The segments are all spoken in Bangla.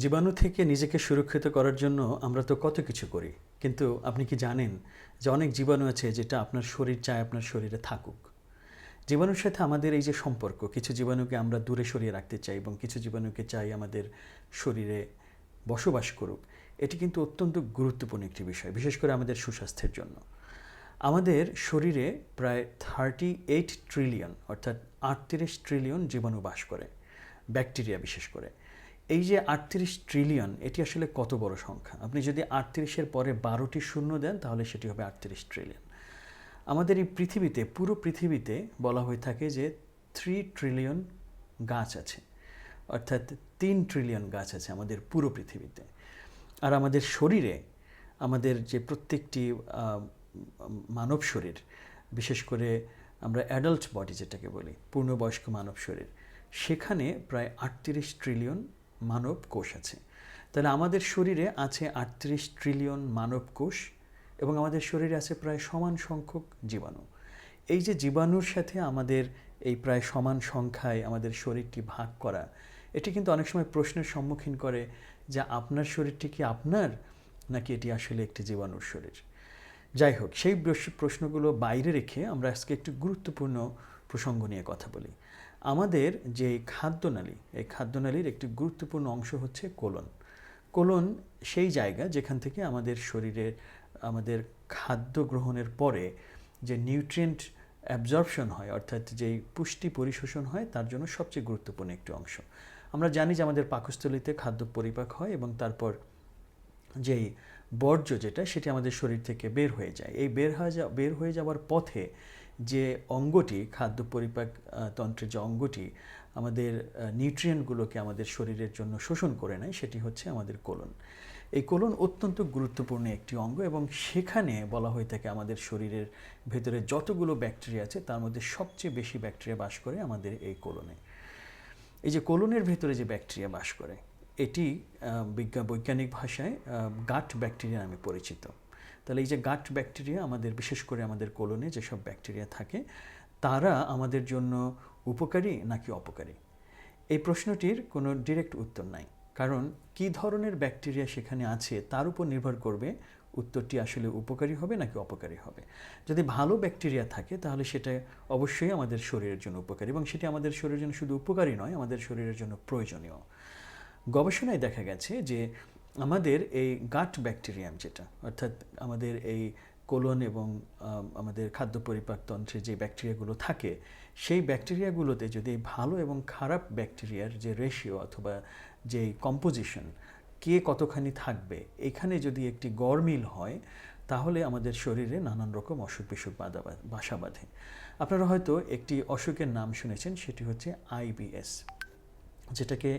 জীবাণু থেকে নিজেকে সুরক্ষিত করার জন্য আমরা তো কত কিছু করি, কিন্তু আপনি কি জানেন যে অনেক জীবাণু আছে যেটা আপনার শরীর চায় আপনার শরীরে থাকুক। জীবাণুর সাথে আমাদের এই যে সম্পর্ক, কিছু জীবাণুকে আমরা দূরে সরিয়ে রাখতে চাই এবং কিছু জীবাণুকে চাই আমাদের শরীরে বসবাস করুক। এটি কিন্তু অত্যন্ত গুরুত্বপূর্ণ একটি বিষয়, বিশেষ করে আমাদের সুস্বাস্থ্যের জন্য। আমাদের শরীরে প্রায় 38 ট্রিলিয়ন অর্থাৎ 38 ট্রিলিয়ন জীবাণু বাস করে, ব্যাকটেরিয়া বিশেষ করে। এই যে 38 ট্রিলিয়ন, এটি আসলে কত বড় সংখ্যা! আপনি যদি 38-এর পরে 12টি শূন্য দেন তাহলে সেটি হবে 38 ট্রিলিয়ন। আমাদের এই পৃথিবীতে, পুরো পৃথিবীতে বলা হয়ে থাকে যে 3 ট্রিলিয়ন গাছ আছে, অর্থাৎ 3 ট্রিলিয়ন গাছ আছে আমাদের পুরো পৃথিবীতে। আর আমাদের শরীরে, আমাদের যে প্রত্যেকটি মানব শরীর, বিশেষ করে আমরা অ্যাডাল্ট বডি যেটাকে বলি, পূর্ণবয়স্ক মানব শরীর, সেখানে প্রায় 38 ট্রিলিয়ন মানব কোষ আছে। তাহলে আমাদের শরীরে আছে 38 ট্রিলিয়ন মানব কোষ এবং আমাদের শরীরে আছে প্রায় সমান সংখ্যক জীবাণু। এই যে জীবাণুর সাথে আমাদের এই প্রায় সমান সংখ্যায় আমাদের শরীরটি ভাগ করা, এটি কিন্তু অনেক সময় প্রশ্নের সম্মুখীন করে যে আপনার শরীরটি কি আপনার, নাকি এটি আসলে একটি জীবাণুর শরীর। যাই হোক, সেই প্রশ্নগুলো বাইরে রেখে আমরা আজকে একটি গুরুত্বপূর্ণ প্রসঙ্গ নিয়ে কথা বলি। আমাদের যে খাদ্যনালী, এই খাদ্যনালীর একটি গুরুত্বপূর্ণ অংশ হচ্ছে কোলন। কোলন সেই জায়গা যেখান থেকে আমাদের শরীরে আমাদের খাদ্য গ্রহণের পরে যে নিউট্রিয়েন্ট অ্যাবজর্পশন হয়, অর্থাৎ যেই পুষ্টি পরিশোষণ হয়, তার জন্য সবচেয়ে গুরুত্বপূর্ণ একটি অংশ। আমরা জানি যে আমাদের পাকস্থলীতে খাদ্য পরিপাক হয় এবং তারপর যেই বর্জ্য যেটা, সেটি আমাদের শরীর থেকে বের হয়ে যায়। এই বের হয়ে যাওয়ার পথে যে অঙ্গটি, খাদ্য পরিপাক তন্ত্রের যে অঙ্গটি আমাদের নিউট্রিয়েন্টগুলোকে আমাদের শরীরের জন্য শোষণ করে নেয়, সেটি হচ্ছে আমাদের কোলন। এই কোলন অত্যন্ত গুরুত্বপূর্ণ একটি অঙ্গ এবং সেখানে বলা হয়ে থাকে আমাদের শরীরের ভেতরে যতগুলো ব্যাকটেরিয়া আছে তার মধ্যে সবচেয়ে বেশি ব্যাকটেরিয়া বাস করে আমাদের এই কোলনে। এই যে কোলনের ভেতরে যে ব্যাকটেরিয়া বাস করে, এটি বৈজ্ঞানিক ভাষায় গাট ব্যাকটেরিয়া নামে পরিচিত। তাহলে এই যে গাট ব্যাকটেরিয়া, আমাদের বিশেষ করে আমাদের কোলনে যেসব ব্যাকটেরিয়া থাকে, তারা আমাদের জন্য উপকারী নাকি অপকারী? এই প্রশ্নটির কোনো ডিরেক্ট উত্তর নাই, কারণ কী ধরনের ব্যাকটেরিয়া সেখানে আছে তার উপর নির্ভর করবে উত্তরটি আসলে উপকারী হবে নাকি অপকারী হবে। যদি ভালো ব্যাকটেরিয়া থাকে তাহলে সেটা অবশ্যই আমাদের শরীরের জন্য উপকারী, এবং সেটি আমাদের শরীরের জন্য শুধু উপকারী নয়, আমাদের শরীরের জন্য প্রয়োজনীয়। গবেষণায় দেখা গেছে যে আমাদের এই গাট ব্যাকটেরিয়াম যেটা, অর্থাৎ আমাদের এই কোলন এবং আমাদের খাদ্য পরিপাক তন্ত্রে যে ব্যাকটেরিয়াগুলো থাকে, সেই ব্যাকটেরিয়াগুলোতে যদি ভালো এবং খারাপ ব্যাকটেরিয়ার যে রেশিও অথবা যেই কম্পোজিশন, কে কতখানি থাকবে, এখানে যদি একটি গড়মিল হয়, তাহলে আমাদের শরীরে নানান রকম অসুখ বিসুখ বাসা বাঁধে। আপনারা হয়তো একটি অসুখের নাম শুনেছেন, সেটি হচ্ছে আইবিএস, যেটাকে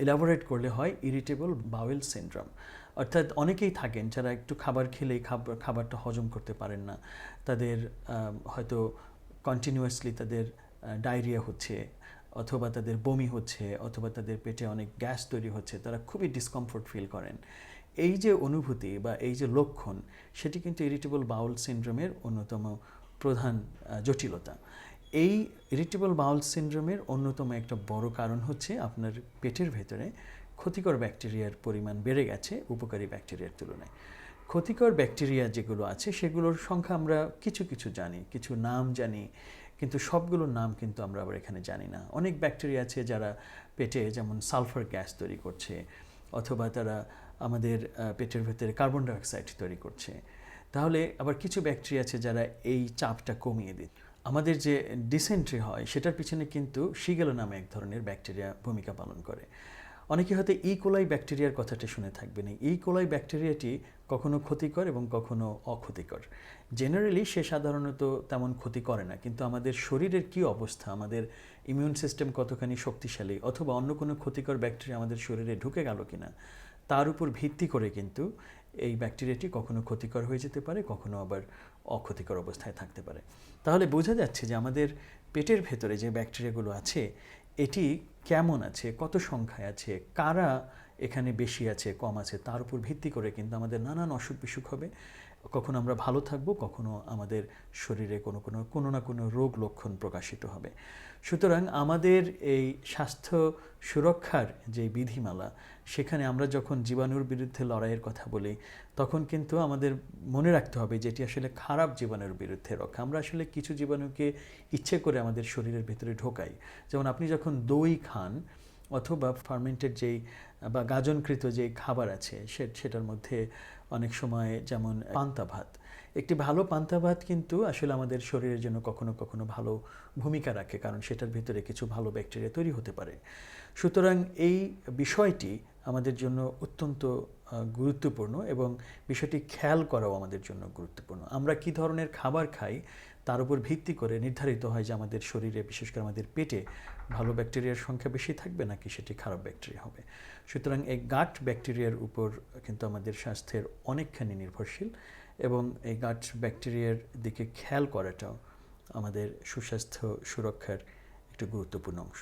এলাবোরেট করলে হয় ইরিটেবল বাউয়েল সিনড্রোম। অর্থাৎ অনেকেই থাকেন যারা একটু খাবার খেলেই খাবারটা হজম করতে পারেন না, তাদের হয়তো কন্টিনিউয়াসলি তাদের ডায়রিয়া হচ্ছে, অথবা তাদের বমি হচ্ছে, অথবা তাদের পেটে অনেক গ্যাস তৈরি হচ্ছে, তারা খুবই ডিসকমফোর্ট ফিল করেন। এই যে অনুভূতি বা এই যে লক্ষণ, সেটি কিন্তু ইরিটেবল বাউল সিনড্রোমের অন্যতম প্রধান জটিলতা। এই ইরিটেবল বাউল সিনড্রোমের অন্যতম একটা বড় কারণ হচ্ছে আপনার পেটের ভেতরে ক্ষতিকর ব্যাকটেরিয়ার পরিমাণ বেড়ে গেছে উপকারী ব্যাকটেরিয়ার তুলনায়। ক্ষতিকর ব্যাকটেরিয়া যেগুলো আছে সেগুলোর সংখ্যা আমরা কিছু কিছু জানি, কিছু নাম জানি, কিন্তু সবগুলোর নাম কিন্তু আমরা আবার এখানে জানি না। অনেক ব্যাকটেরিয়া আছে যারা পেটে যেমন সালফার গ্যাস তৈরি করছে, অথবা তারা আমাদের পেটের ভেতরে কার্বন ডাইঅক্সাইড তৈরি করছে। তাহলে আবার কিছু ব্যাকটেরিয়া আছে যারা এই চাপটা কমিয়ে দিচ্ছে। আমাদের যে ডিসেন্ট্রি হয় সেটার পিছনে কিন্তু শিগেলো নামে এক ধরনের ব্যাকটেরিয়া ভূমিকা পালন করে। অনেকে হয়তো ইকোলাই ব্যাকটেরিয়ার কথাটা শুনে থাকবেন। ইকোলাই ব্যাকটেরিয়াটি কখনো ক্ষতিকর এবং কখনো অক্ষতিকর। জেনারেলি সে সাধারণত তেমন ক্ষতি করে না, কিন্তু আমাদের শরীরের কী অবস্থা, আমাদের ইমিউন সিস্টেম কতখানি শক্তিশালী, অথবা অন্য কোনো ক্ষতিকর ব্যাকটেরিয়া আমাদের শরীরে ঢুকে গেল কিনা, তার উপর ভিত্তি করে কিন্তু এই ব্যাকটেরিয়াটি কখনো ক্ষতিকর হয়ে যেতে পারে, কখনো আবার অক্ষতিকর অবস্থায় থাকতে পারে। তাহলে বোঝা যাচ্ছে যে আমাদের পেটের ভেতরে যে ব্যাকটেরিয়াগুলো আছে, এটি কেমন আছে, কত সংখ্যায় আছে, কারা এখানে বেশি আছে কম আছে, তার উপর ভিত্তি করে কিন্তু আমাদের নানান অসুখ বিসুখ হবে কখনো আমরা ভালো থাকবো, কখনো আমাদের শরীরে কোনো না কোনো রোগ লক্ষণ প্রকাশিত হবে। সুতরাং আমাদের এই স্বাস্থ্য সুরক্ষার যে বিধিমালা, সেখানে আমরা যখন জীবাণুর বিরুদ্ধে লড়াইয়ের কথা বলি, তখন কিন্তু আমাদের মনে রাখতে হবে যে এটি আসলে খারাপ জীবাণুর বিরুদ্ধে রক্ষা। আমরা আসলে কিছু জীবাণুকে ইচ্ছে করে আমাদের শরীরের ভিতরে ঢোকাই। যেমন আপনি যখন দই খান অথবা ফার্মেন্টেড যেই বা গাজনকৃত যে খাবার আছে সেটার মধ্যে অনেক সময় যেমন পান্তা ভাত, একটি ভালো পান্তা ভাত কিন্তু আসলে আমাদের শরীরের জন্য কখনো কখনো ভালো ভূমিকা রাখে, কারণ সেটার ভিতরে কিছু ভালো ব্যাকটেরিয়া তৈরি হতে পারে। সুতরাং এই বিষয়টি আমাদের জন্য অত্যন্ত গুরুত্বপূর্ণ এবং বিষয়টি খেয়াল করাও আমাদের জন্য গুরুত্বপূর্ণ। আমরা কি ধরনের খাবার খাই তার উপর ভিত্তি করে নির্ধারিত হয় যে আমাদের শরীরে, বিশেষ করে আমাদের পেটে, ভালো ব্যাকটেরিয়ার সংখ্যা বেশি থাকবে নাকি সেটি খারাপ ব্যাকটেরিয়া হবে। সুতরাং এই গাট ব্যাকটেরিয়ার উপর কিন্তু আমাদের স্বাস্থ্যের অনেকখানি নির্ভরশীল, এবং এই গাট ব্যাকটেরিয়ার দিকে খেয়াল করাটাও আমাদের সুস্বাস্থ্য সুরক্ষার একটি গুরুত্বপূর্ণ অংশ।